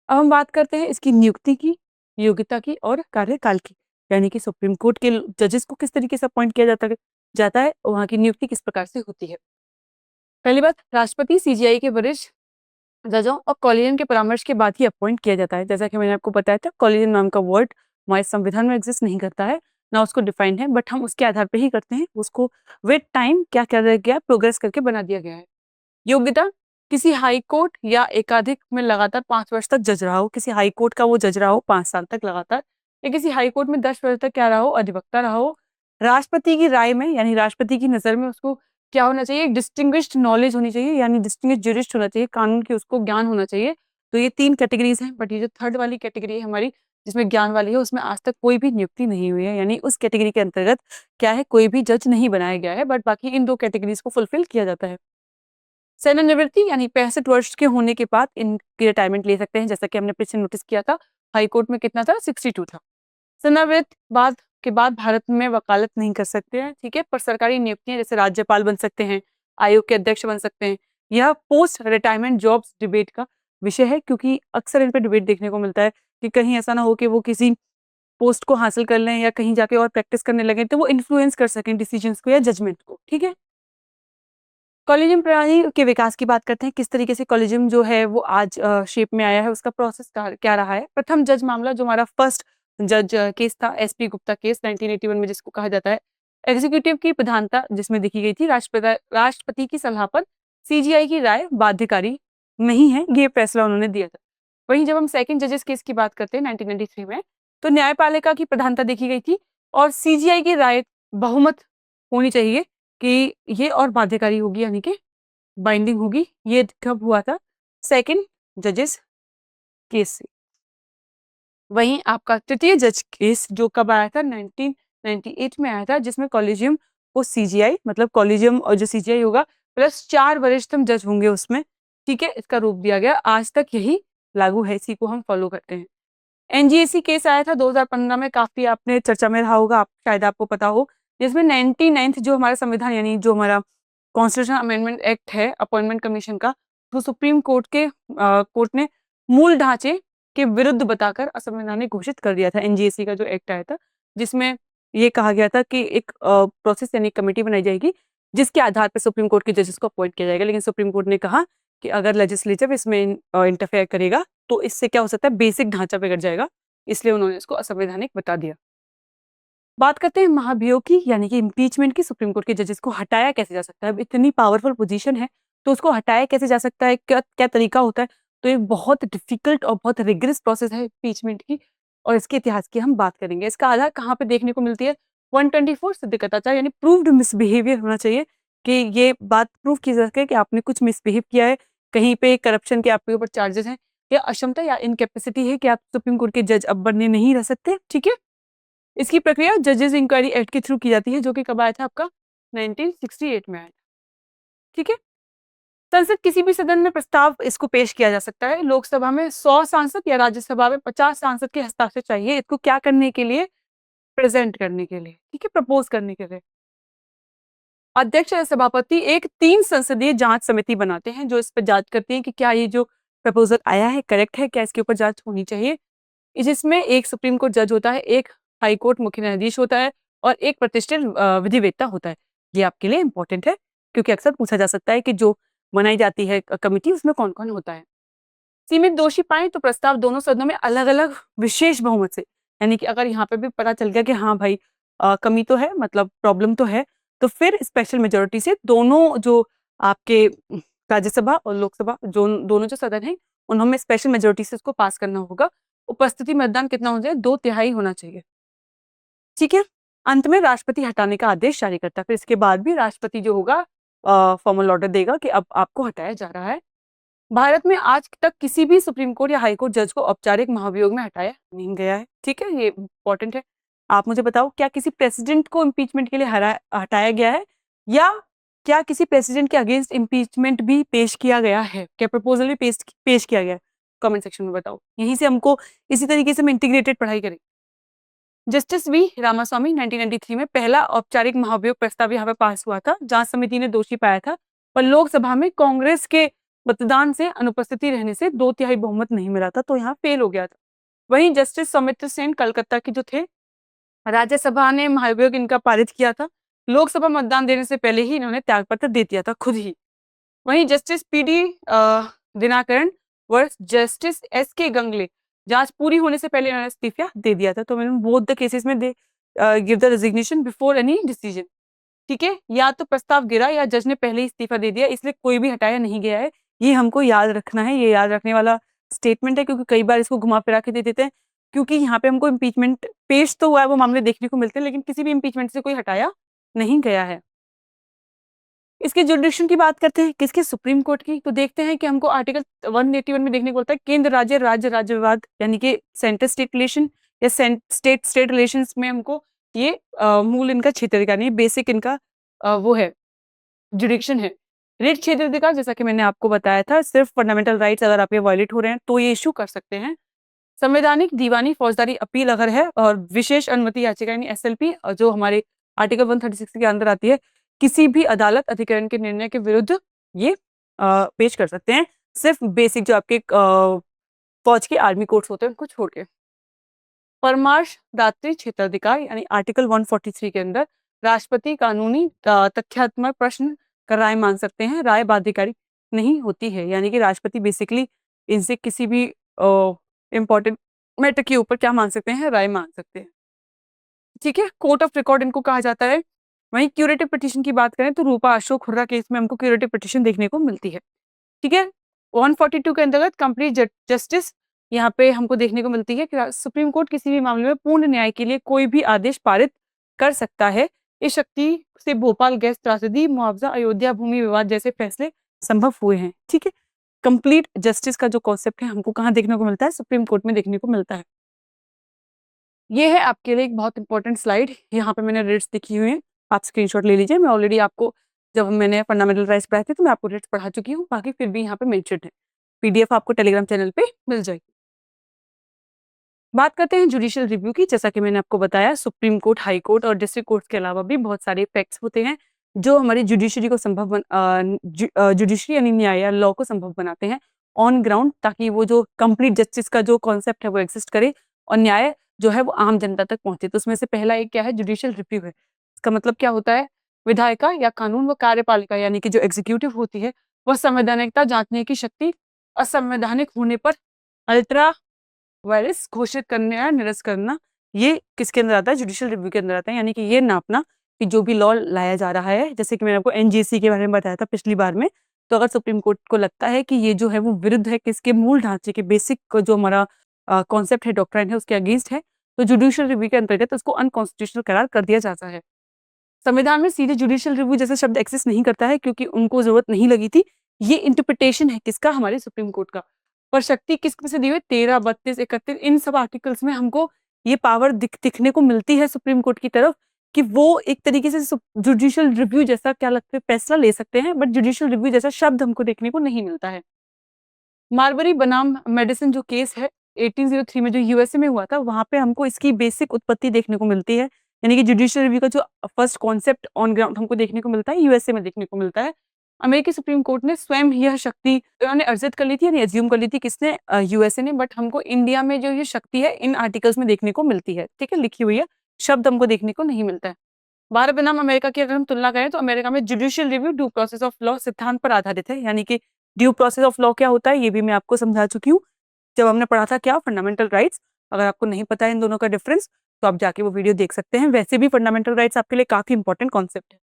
अब हम बात करते हैं इसकी नियुक्ति की, योग्यता की और कार्यकाल की, यानी कि सुप्रीम कोर्ट के जजेस को किस तरीके से अपॉइंट किया जाता है, वहां की नियुक्ति किस प्रकार से होती है। पहली बात, राष्ट्रपति सीजीआई के वरिष्ठ जजों और कॉलेजियम के परामर्श के बाद ही अपॉइंट किया जाता है। जैसा कि मैंने आपको बताया था, कॉलेजियम नाम का वर्ड हमारे संविधान में एग्जिस्ट नहीं करता है, ना उसको डिफाइंड है, बट हम उसके आधार पर ही करते हैं। उसको विद टाइम क्या किया गया, प्रोग्रेस करके बना दिया गया है। योग्यता, किसी हाई कोर्ट या एकाधिक में लगातार 5 वर्ष तक जज रहा हो। किसी हाई कोर्ट का वो जज रहा हो 5 साल तक लगातार, या किसी हाई कोर्ट में 10 वर्ष तक क्या रहा हो, अधिवक्ता रहा हो। राष्ट्रपति की राय में, यानी राष्ट्रपति की नजर में उसको क्या होना चाहिए? डिस्टिंग्विश्ड नॉलेज होनी चाहिए, यानी डिस्टिंग्विश्ड ज्यूरिस्ट होना चाहिए, कानून की उसको ज्ञान होना चाहिए। तो ये 3 कैटेगरीज़ हैं, बट ये जो थर्ड वाली कैटेगरी है हमारी, जिसमें ज्ञान वाली है, उसमें आज तक कोई भी नियुक्ति नहीं हुई है, यानी उस कैटेगरी के अंतर्गत क्या है, कोई भी जज नहीं बनाया गया है, बट बाकी इन 2 कैटेगरीज़ को फुलफिल किया जाता है। सेवानिवृत्ति यानी 65 वर्ष के होने के बाद इनकी रिटायरमेंट ले सकते हैं, जैसा कि हमने पीछे नोटिस किया था, हाई कोर्ट में कितना था? 62 था। सेवानिवृत्त के बाद भारत में वकालत नहीं कर सकते हैं, ठीक है? पर सरकारी नियुक्तियाँ जैसे राज्यपाल बन सकते हैं, आयोग के अध्यक्ष बन सकते हैं। यह पोस्ट रिटायरमेंट जॉब्स डिबेट का विषय है, क्योंकि अक्सर इन पे डिबेट देखने को मिलता है कि कहीं ऐसा ना हो कि वो किसी पोस्ट को हासिल कर लें या कहीं जाके और प्रैक्टिस करने लगें, तो वो इन्फ्लुएंस कर सकें डिसीजंस को या जजमेंट को, ठीक है? कॉलेजियम प्रणाली के विकास की बात करते हैं, किस तरीके से कॉलेजियम जो है वो आज शेप में आया है, उसका प्रोसेस क्या रहा है। प्रथम जज मामला जो हमारा फर्स्ट जज केस था, एसपी गुप्ता केस 1981 में, जिसको कहा जाता है। एग्जीक्यूटिव की प्रधानता जिसमें देखी गई थी, राष्ट्रपति की सलाह पर सीजीआई की राय बाध्यकारी नहीं है, ये फैसला उन्होंने दिया था। वहीं जब हम सेकंड जजेस केस की बात करते हैं 1993 में, तो न्यायपालिका की प्रधानता देखी गई थी और सीजीआई की राय बहुमत होनी चाहिए कि ये और बाध्यकारी होगी, यानी कि बाइंडिंग होगी। ये कब हुआ था? सेकंड जजेस केस से। वहीं आपका तृतीय जज केस जो कब आया था? 1998 में आया था, जिसमें कॉलेजियम को सीजीआई, मतलब कॉलेजियम और जो सीजीआई होगा प्लस 4 वरिष्ठतम जज होंगे उसमें, ठीक है? इसका रूप दिया गया। आज तक यही लागू है, इसी को हम फॉलो करते हैं। एनजीएसी केस आया था 2015 में, काफी आपने चर्चा में रहा होगा, शायद आपको पता हो, जिसमें 99th जो हमारा संविधान, यानी जो हमारा कॉन्स्टिट्यूशन अमेंडमेंट एक्ट है अपॉइंटमेंट कमीशन का, तो सुप्रीम कोर्ट के कोर्ट ने मूल ढांचे के विरुद्ध बताकर असंवैधानिक घोषित कर दिया था। एनजीएसी का जो एक्ट आया था, जिसमें ये कहा गया था कि एक प्रोसेस यानी कमेटी बनाई जाएगी, जिसके आधार पर सुप्रीम कोर्ट के जजेस को अपॉइंट किया जाएगा। लेकिन सुप्रीम कोर्ट ने कहा कि अगर लेजिस्लेचर इसमें इंटरफेयर करेगा तो इससे क्या हो सकता है, बेसिक ढांचा बिगड़ जाएगा, इसलिए उन्होंने इसको असंवैधानिक बता दिया। बात करते हैं महाभियोग की, यानी कि इम्पीचमेंट की। सुप्रीम कोर्ट के जजेस को हटाया कैसे जा सकता है? अब इतनी पावरफुल पोजीशन है, तो उसको हटाया कैसे जा सकता है? क्या क्या तरीका होता है? तो एक बहुत डिफिकल्ट और बहुत रिगरस प्रोसेस है इम्पीचमेंट की, और इसके इतिहास की हम बात करेंगे। इसका आधार कहाँ पे देखने को मिलती है? 124 सिद्ध कदाचार, यानी प्रूव्ड मिसबिहेवियर होना चाहिए, कि ये बात प्रूव की जा सके कि आपने कुछ मिसबिहेव किया है, कहीं पे करप्शन के आपके ऊपर चार्जेस हैं, या अक्षमता या इनकैपेसिटी है कि आप सुप्रीम कोर्ट के जज अब बनने नहीं रह सकते, ठीक है? इसकी प्रक्रिया जजेस इंक्वायरी एक्ट के थ्रू की जाती है, जो कि कब आया था आपका? 1968 में आया था, ठीक है? संसद किसी भी सदन में प्रस्ताव इसको पेश किया जा सकता है। लोकसभा में 100 सांसद या राज्यसभा में 50 सांसद के हस्ताक्षर चाहिए, इसको क्या करने के लिए? प्रेजेंट करने के लिए, ठीक है? प्रपोज करने के लिए। अध्यक्ष या सभापति एक 3 संसदीय जांच समिति बनाते हैं, जो इस पर जांच करती है कि क्या ये जो प्रपोजल आया है करेक्ट है, क्या इसके ऊपर जांच होनी चाहिए। जिसमें एक सुप्रीम कोर्ट जज होता है, एक हाई कोर्ट मुख्य न्यायाधीश होता है और एक प्रतिष्ठित विधिवेत्ता होता है। ये आपके लिए इंपॉर्टेंट है, क्योंकि अक्सर पूछा जा सकता है कि जो बनाई जाती है कमिटी, उसमें कौन-कौन होता है। सीमित दोषी पाएँ तो प्रस्ताव दोनों सदनों में अलग-अलग विशेष बहुमत से, यानी कि अगर यहाँ पे भी पता चल गया कि हाँ भाई कमी तो है, मतलब प्रॉब्लम तो है, तो फिर स्पेशल मेजॉरिटी से दोनों जो आपके राज्यसभा और लोकसभा जो दोनों जो सदन हैं, उन्होंने स्पेशल मेजॉरिटी से इसको पास करना होगा। उपस्थिति मतदान कितना हो जाए? 2/3 होना चाहिए, ठीक है? अंत में राष्ट्रपति हटाने का आदेश जारी करता है। फिर इसके बाद भी राष्ट्रपति जो होगा फॉर्मल ऑर्डर देगा कि अब आपको हटाया जा रहा है। भारत में आज तक किसी भी सुप्रीम कोर्ट या हाई कोर्ट जज को औपचारिक महाभियोग में हटाया नहीं गया है, ठीक है? ये इम्पोर्टेंट है। आप मुझे बताओ, क्या किसी प्रेसिडेंट को इम्पीचमेंट के लिए हटाया गया है, या क्या किसी प्रेसिडेंट के अगेंस्ट इम्पीचमेंट भी पेश किया गया है? क्या प्रपोजल भी पेश किया गया है? कमेंट सेक्शन में बताओ। यहीं से हमको इसी तरीके से हम इंटीग्रेटेड पढ़ाई करें। जस्टिस वी रामास्वामी 1993 में पहला औपचारिक महाभियोग प्रस्ताव यहाँ पे पास हुआ था। जांच समिति ने दोषी पाया था, पर लोकसभा में कांग्रेस के मतदान से अनुपस्थिति रहने से 2/3 बहुमत नहीं मिला था, तो यहाँ फेल हो गया था। वहीं जस्टिस सौमित्र सेन कलकत्ता के जो थे, राज्यसभा ने महाभियोग इनका पारित किया था। लोकसभा मतदान देने से पहले ही इन्होंने त्यागपत्र दे दिया था खुद ही। वहीं justice PD Dinakaran versus justice SK Gangele, जांच पूरी होने से पहले इन्होंने इस्तीफा दे दिया था। तो मैंने बोथ द केसेस में they give the resignation before any decision, ठीक है? या तो प्रस्ताव गिरा या जज ने पहले ही इस्तीफा दे दिया, इसलिए कोई भी हटाया नहीं गया है। ये हमको याद रखना है, ये याद रखने वाला स्टेटमेंट है, क्योंकि कई बार इसको घुमा फिरा के दे देते हैं। क्योंकि यहाँ पे हमको इम्पीचमेंट पेश तो हुआ है, वो मामले देखने को मिलते हैं, लेकिन किसी भी इम्पीचमेंट से कोई हटाया नहीं गया है। इसके जुरिडिक्शन की बात करते हैं, किसके? सुप्रीम कोर्ट की। तो देखते हैं कि हमको आर्टिकल 181 में देखने को मिलता है केंद्र राज्य राज्य विवाद, यानी कि सेंटर स्टेट रिलेशन या स्टेट स्टेट रिलेशंस में हमको ये मूल इनका क्षेत्राधिकार नहीं, बेसिक इनका वो है, जुरिडिक्शन है। रिट क्षेत्राधिकार, जैसा कि मैंने आपको बताया था, सिर्फ फंडामेंटल राइट्स अगर आपके वायलेट हो रहे हैं तो ये इश्यू कर सकते हैं। संवैधानिक, दीवानी, फौजदारी अपील अगर है, और विशेष अनुमति याचिका यानी एसएलपी जो हमारे आर्टिकल 136 के अंदर आती है, किसी भी अदालत अधिकरण के निर्णय के विरुद्ध ये पेश कर सकते हैं, सिर्फ बेसिक जो आपके फौज के आर्मी कोर्ट्स होते हैं उनको छोड़ के। परमार्श दात्री क्षेत्राधिकार यानी आर्टिकल 143 के अंदर राष्ट्रपति कानूनी तथ्यात्मक प्रश्न का राय मांग सकते हैं, राय बाध्यकारी नहीं होती है, यानी कि राष्ट्रपति बेसिकली इनसे किसी भी इंपॉर्टेंट मैटर के ऊपर क्या मांग सकते हैं? राय मांग सकते हैं। ठीक है, कोर्ट ऑफ रिकॉर्ड इनको कहा जाता है। वहीं क्यूरेटिव पिटीशन की बात करें तो रूपा अशोक हुर्रा केस में हमको क्यूरेटिव पिटीशन देखने को मिलती है। ठीक है, 142 के अंतर्गत कंप्लीट जस्टिस यहाँ पे हमको देखने को मिलती है कि सुप्रीम कोर्ट किसी भी मामले में पूर्ण न्याय के लिए कोई भी आदेश पारित कर सकता है। इस शक्ति से भोपाल गैस त्रासदी, मुआवजा, अयोध्या भूमि विवाद जैसे फैसले संभव हुए हैं। ठीक है, कंप्लीट जस्टिस का जो कॉन्सेप्ट है हमको कहाँ देखने को मिलता है? सुप्रीम कोर्ट में देखने को मिलता है। ये है आपके लिए एक बहुत इंपॉर्टेंट स्लाइड, यहाँ पे मैंने रेट्स लिखी हुई हैं, आप स्क्रीनशॉट ले लीजिए। मैं ऑलरेडी आपको जब मैंने फंडामेंटल राइट्स पढ़ाए थे तो मैं आपको रेट्स पढ़ा चुकी हूँ, बाकी फिर भी यहाँ पे मेंशन है। पीडीएफ आपको टेलीग्राम चैनल पे मिल जाएगी। बात करते हैं जुडिशियल रिव्यू की। जैसा कि मैंने आपको बताया, सुप्रीम कोर्ट, हाई कोर्ट और डिस्ट्रिक्ट कोर्ट के अलावा भी बहुत सारे फैक्ट्स होते हैं जो हमारी जुडिशरी को संभव जुडिशरी यानी न्याय या लॉ को संभव बनाते हैं ऑन ग्राउंड, ताकि वो जो कंप्लीट जस्टिस का जो कॉन्सेप्ट है वो एग्जिस्ट करे और न्याय जो है वो आम जनता तक पहुंचे। तो उसमें से पहला एक क्या है? जुडिशियल रिव्यू है। इसका मतलब क्या होता है? विधायिका या कानून व कार्यपालिका यानी कि जो एग्जीक्यूटिव होती है वह संवैधानिकता जांचने की शक्ति असंवैधानिक होने पर अल्ट्रा वायरस घोषित करने या निरस्त करना, ये किसके अंदर आता है? जुडिशियल रिव्यू के अंदर आता है। यानी कि ये नापना कि जो भी लॉ लाया जा रहा है, जैसे कि मैंने आपको एनजीसी के बारे में बताया था पिछली बार में, तो अगर सुप्रीम कोर्ट को लगता है कि ये जो है वो विरुद्ध है किसके? मूल ढांचे के, बेसिक जो हमारा कॉन्सेप्ट है, डॉक्ट्राइन है, उसके अगेंस्ट है, तो जुडिशियल रिव्यू के अंतर्गत उसको अनकॉन्स्टिट्यूशनल करार कर दिया जाता है। संविधान में सीधे जुडिशियल रिव्यू जैसा शब्द एक्सिस्ट नहीं करता है क्योंकि उनको जरूरत नहीं लगी थी। ये इंटरप्रिटेशन है किसका? हमारे सुप्रीम कोर्ट का। पर शक्ति किसमें से दी हुई? 13, 32, 31 इन सब आर्टिकल्स में हमको ये पावर दिखने को मिलती है सुप्रीम कोर्ट की तरफ कि वो एक तरीके से जुडिशियल रिव्यू जैसा क्या लगता है फैसला ले सकते हैं, बट जुडिशियल रिव्यू जैसा शब्द हमको देखने को नहीं मिलता है। मारबरी बनाम मेडिसिन जो केस है 1803 में जो यूएसए में हुआ था, वहां पे हमको इसकी बेसिक उत्पत्ति देखने को मिलती है, यानी कि जुडिशियल रिव्यू का जो फर्स्ट कॉन्सेप्ट ऑन ग्राउंड हमको देखने को मिलता है यूएसए में देखने को मिलता है। अमेरिकी सुप्रीम कोर्ट ने स्वयं यह शक्ति उन्होंने अर्जित कर ली थी, यानी एज्यूम कर ली थी, किसने? यूएसए ने। बट हमको इंडिया में जो ये शक्ति है इन आर्टिकल्स में देखने को मिलती है। ठीक है, लिखी हुई है, शब्द हमको देखने को नहीं मिलता है। भारत बनाम अमेरिका की अगर हम तुलना करें तो अमेरिका में judicial review due process of law सिद्धांत पर आधारित है, यानी कि ड्यू प्रोसेस ऑफ लॉ क्या होता है ये भी मैं आपको समझा चुकी हूँ जब हमने पढ़ा था क्या? Fundamental rights. अगर आपको नहीं पता है इन दोनों का डिफरेंस तो आप जाके वो वीडियो देख सकते हैं। वैसे भी फंडामेंटल राइट्स आपके लिए काफी इंपॉर्टेंट कॉन्सेप्ट है।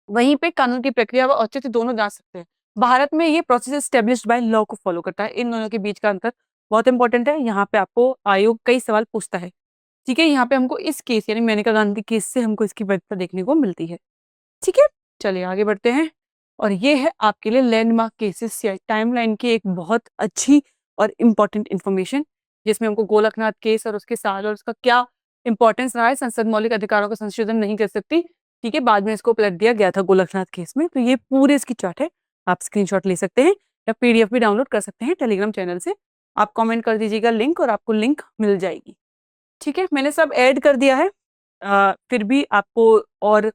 वहीं पे कानून की प्रक्रिया व औचित्य दोनों जान सकते हैं। भारत में ये प्रोसेस एस्टेब्लिश्ड बाय लॉ को फॉलो करता है। इन दोनों के बीच का अंतर बहुत इंपॉर्टेंट है। यहाँ पे आपको आयोग कई सवाल पूछता है। ठीक है, यहाँ पे हमको इस केस यानी मेनका गांधी केस से हमको इसकी वैधता देखने को मिलती है। ठीक है, चलिए आगे बढ़ते हैं। और ये है आपके लिए लैंडमार्क केसेस या टाइमलाइन की एक बहुत अच्छी और इम्पोर्टेंट इन्फॉर्मेशन, जिसमें हमको गोलकनाथ केस और उसके साल और उसका क्या इंपॉर्टेंस रहा है। संसद मौलिक अधिकारों का संशोधन नहीं कर सकती। ठीक है, बाद में इसको पलट दिया गया था गोलकनाथ केस में। तो ये पूरे इसकी चार्ट है, आप स्क्रीनशॉट ले सकते हैं या पीडीएफ भी डाउनलोड कर सकते हैं टेलीग्राम चैनल से। आप कमेंट कर दीजिएगा लिंक और आपको लिंक मिल जाएगी। ठीक है, मैंने सब ऐड कर दिया है। फिर भी आपको और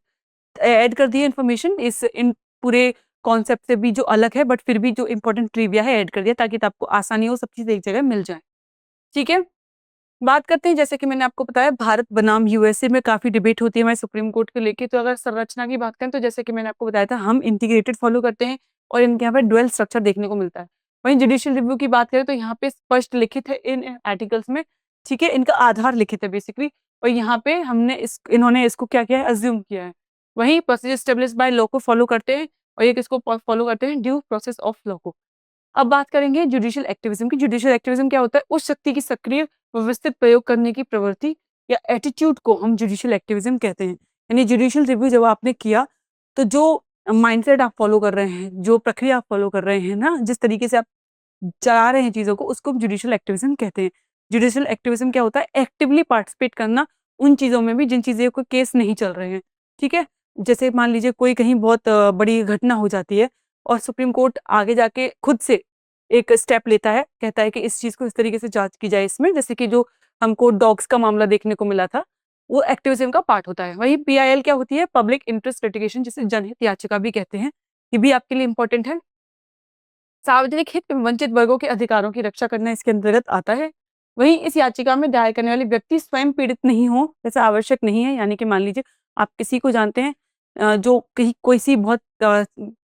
ऐड कर दी है इन्फॉर्मेशन इस इन पूरे कॉन्सेप्ट से भी जो अलग है, बट फिर भी जो इंपॉर्टेंट ट्रिविया है ऐड कर दिया ताकि आपको आसानी हो, सब चीज़ एक जगह मिल जाए। ठीक है, बात करते हैं जैसे कि मैंने आपको बताया भारत बनाम यूएसए में काफी डिबेट होती है हमारे सुप्रीम कोर्ट को लेके। तो अगर संरचना की बात करें तो जैसे कि मैंने आपको बताया था हम इंटीग्रेटेड फॉलो करते हैं और इनके यहाँ पे डुअल स्ट्रक्चर देखने को मिलता है। वहीं जुडिशियल रिव्यू की बात करें तो यहाँ पे स्पष्ट लिखित है इन आर्टिकल्स में। ठीक है, इनका आधार लिखित है बेसिकली, और यहाँ पे इन्होंने इसको क्या किया है? अज्यूम किया है। वहीं प्रोसीजर स्टेब्लिश बाय लॉ को फॉलो करते हैं और ये किसको फॉलो करते हैं? ड्यू प्रोसेस ऑफ लॉ को। अब बात करेंगे जुडिशियल एक्टिविज्म की। जुडिशियल एक्टिविज्म क्या होता है? उस शक्ति की सक्रिय व्यवस्थित प्रयोग करने की प्रवृत्ति या एटीट्यूड को हम जुडिशियल एक्टिविज्म कहते हैं। यानी जुडिशियल रिव्यू जब आपने किया तो जो माइंडसेट आप फॉलो कर रहे हैं, जो प्रक्रिया आप फॉलो कर रहे हैं ना, जिस तरीके से आप चला रहे हैं चीज़ों को, उसको हम जुडिशियल एक्टिविज़्म कहते हैं। जुडिशियल एक्टिविज़्म क्या होता है? एक्टिवली पार्टिसिपेट करना उन चीज़ों में भी जिन चीज़ों के केस नहीं चल रहे हैं, ठीक है? जैसे मान लीजिए कोई कहीं बहुत बड़ी घटना हो जाती है और सुप्रीम कोर्ट आगे जाके खुद से एक स्टेप लेता है, कहता है कि इस चीज़ को इस तरीके से जाँच की जाए इसमें, जैसे कि जो हमको डॉग्स का मामला देखने को मिला था, वो एक्टिविज़्म का पार्ट होता है। वहीं पीआईएल क्या होती है? पब्लिक इंटरेस्ट लिटिगेशन, जिसे जनहित याचिका भी कहते हैं। ये भी आपके लिए इम्पोर्टेंट है। सार्वजनिक हित में वंचित वर्गों के अधिकारों की रक्षा करना इसके अंतर्गत आता है। वहीं इस याचिका में दायर करने वाले व्यक्ति स्वयं पीड़ित नहीं हो, ऐसा आवश्यक नहीं है। यानी कि मान लीजिए आप किसी को जानते हैं जो कहीं कोई सी बहुत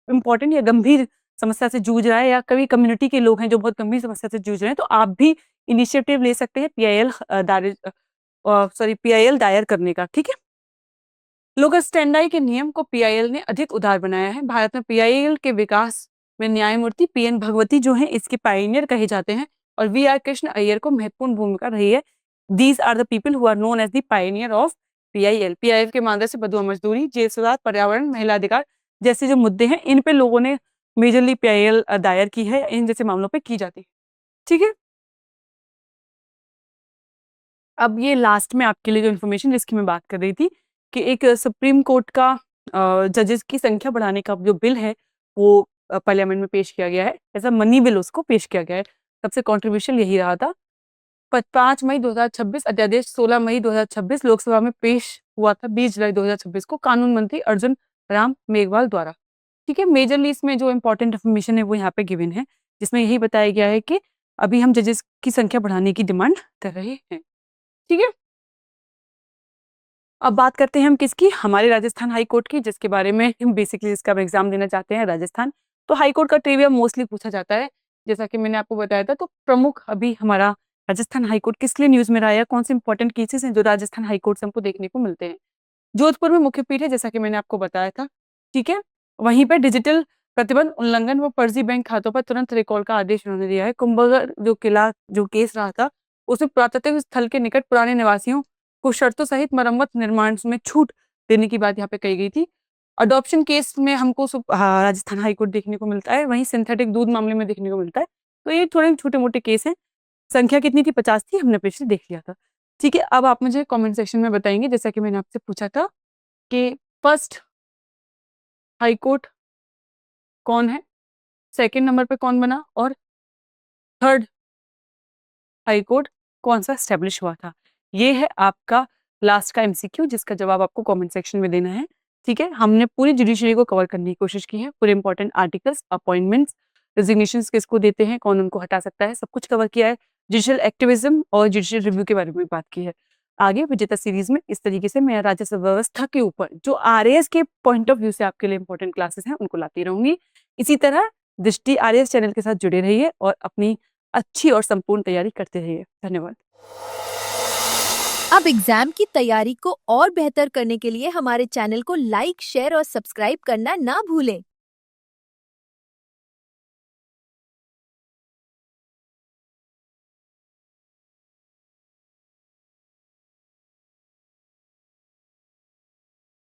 इम्पोर्टेंट या गंभीर समस्या से जूझ रहा है, या कभी कम्युनिटी के लोग हैं जो बहुत गंभीर समस्या से जूझ रहे हैं, तो आप भी इनिशिएटिव ले सकते हैं पीआईएल दायर करने का, ठीक है? लोकस स्टैंडाई के नियम को पीआईएल ने अधिक उदार बनाया है। भारत में पीआईएल के विकास में न्यायमूर्ति पीएन भगवती जो हैं इसके पायनियर कहे जाते हैं, और वीआर कृष्ण अय्यर को महत्वपूर्ण भूमिका रही है। These are the people who are known as the pioneer of PIL. PIL के माध्यम से बंधुआ मजदूरी, जेल सुधार, पर्यावरण, महिला अधिकार जैसे जो मुद्दे हैं, इन पे लोगों ने मेजरली पीआईएल दायर की है, इन जैसे मामलों पे की जाती है, ठीक है? अब ये लास्ट में आपके लिए जो इन्फॉर्मेशन जिसकी मैं बात कर रही थी कि एक सुप्रीम कोर्ट का जजेस की संख्या बढ़ाने का जो बिल है वो पार्लियामेंट में पेश किया गया है। ऐसा मनी बिल उसको पेश किया गया है। सबसे कंट्रोवर्शियल यही रहा था। 5 मई 2026 अध्यादेश 16 मई 2026 लोकसभा में पेश हुआ था 20 जुलाई 2026 को कानून मंत्री अर्जुन राम मेघवाल द्वारा। ठीक है, मेजरली इसमें जो इम्पोर्टेंट इन्फॉर्मेशन है वो यहाँ पे गिवन है, जिसमें यही बताया गया है कि अभी हम जजेस की संख्या बढ़ाने की डिमांड कर रहे हैं। ठीक है, अब बात करते हैं हम किसकी, हमारे राजस्थान हाई कोर्ट की, जिसके बारे में हम बेसिकली इसका एग्जाम देना चाहते हैं राजस्थान। तो हाई कोर्ट का ट्रिविया मोस्टली पूछा जाता है, जैसा कि मैंने आपको बताया था। तो प्रमुख अभी हमारा राजस्थान हाई कोर्ट किस लिए न्यूज में रहा है, कौन से इंपॉर्टेंट केसेस हैं जो राजस्थान हाई कोर्ट से हमको देखने को मिलते हैं। जोधपुर में मुख्य पीठ है, जैसा कि मैंने आपको बताया था। ठीक है, वहीं पर डिजिटल प्रतिबंध उल्लंघन व फर्जी बैंक खातों पर तुरंत रिकॉल का आदेश उन्होंने दिया है। कुंभलगढ़ जो किला जो केस रहा था, उसमें पुरातत्व स्थल के निकट पुराने निवासियों को शर्तों सहित मरम्मत निर्माण में छूट देने की बात यहाँ पे कही गई थी। अडॉप्शन केस में हमको राजस्थान हाईकोर्ट देखने को मिलता है, वहीं सिंथेटिक दूध मामले में देखने को मिलता है। तो ये थोड़े छोटे मोटे केस हैं। संख्या कितनी थी? 50 थी, हमने पिछले देख लिया था। ठीक है, अब आप मुझे कमेंट सेक्शन में बताएंगे, जैसा कि मैंने आपसे पूछा था कि फर्स्ट हाई कोर्ट कौन है, सेकंड नंबर पे कौन बना, और थर्ड हाई कोर्ट कौन सा एस्टेब्लिश हुआ था। ये है आपका लास्ट का एमसीक्यू, जिसका जवाब आपको कमेंट सेक्शन में देना है। ठीक है, हमने पूरी जुडिशरी को कवर करने की कोशिश की है। पूरे इंपॉर्टेंट आर्टिकल्स, अपॉइंटमेंट्स, रेजिग्नेशंस किसको देते हैं, कौन उनको हटा सकता है, सब कुछ कवर किया है। जुडिशियल एक्टिविज्म और जुडिशियल रिव्यू के बारे में बात की है। आगे विजेता सीरीज में इस तरीके से मैं राजस्व व्यवस्था के ऊपर जो आरएएस के पॉइंट ऑफ व्यू से आपके लिए इंपॉर्टेंट क्लासेस हैं उनको लाती रहूंगी। इसी तरह दृष्टि आरएएस चैनल के साथ जुड़े रहिए और अपनी अच्छी और संपूर्ण तैयारी करते रहिए। धन्यवाद। अब एग्जाम की तैयारी को और बेहतर करने के लिए हमारे चैनल को लाइक, शेयर और सब्सक्राइब करना ना भूलें।